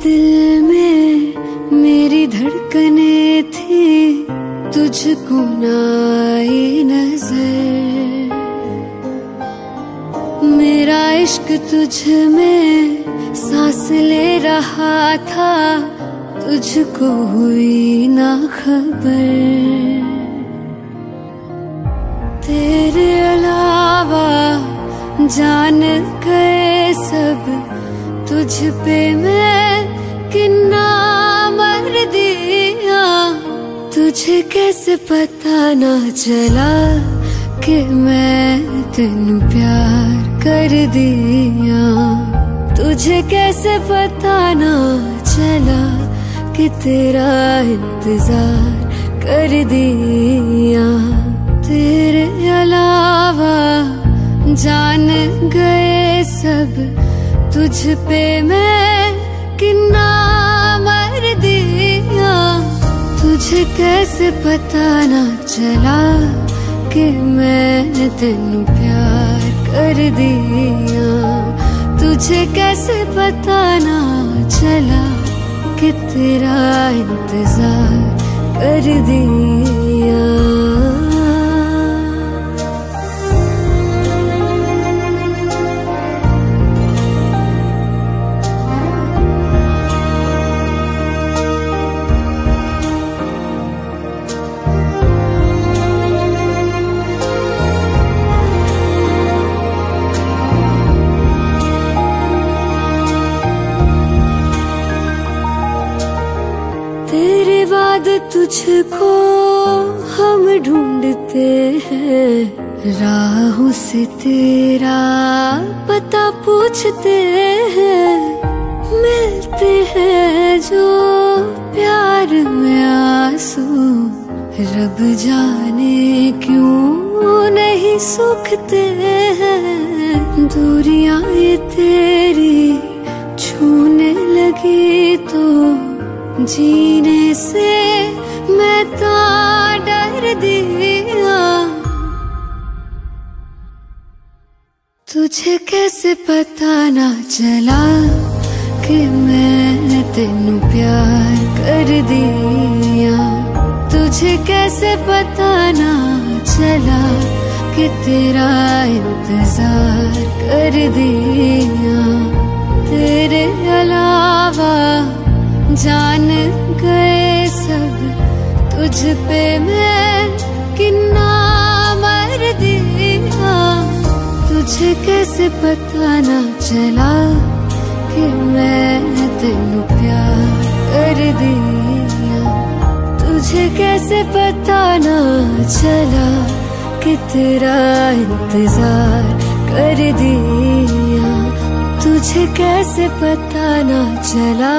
दिल में मेरी धड़कने थी, तुझको ना आई नजर। मेरा इश्क तुझ में सांस ले रहा था, तुझको हुई ना खबर। तेरे अलावा जान गए सब, तुझ पे मैं किन्ना मर दिया। तुझे कैसे पता ना चला कि मैं तेनू प्यार कर दिया। तुझे कैसे पता ना चला कि तेरा इंतजार कर दिया। तेरे अलावा जान गए सब, तुझ पे मैं किन्ना मर दिया। तुझे कैसे पता ना चला कि मैं तेनू प्यार कर दिया। तुझे कैसे पता ना चला कि तेरा इंतजार कर दिया। तेरे बाद तुझको हम ढूंढते हैं, राहों से तेरा पता पूछते हैं। मिलते हैं जो प्यार में आंसू, रब जाने क्यों नहीं सूखते हैं। दूरियां ये तेरी छूने लगी तो जीने से मैं तो डर दिया। तुझे कैसे पता ना चला कि मैं तेनू प्यार कर दिया। तुझे कैसे पता ना चला कि तेरा इंतजार कर दिया। तेरे अलावा जान गए सब, तुझ पे मैं किन्ना मर दिया। तुझे कैसे पता ना चला कि मैं तेनू प्यार कर दिया। तुझे कैसे पता ना चला कि तेरा इंतजार कर दिया। तुझे कैसे पता ना चला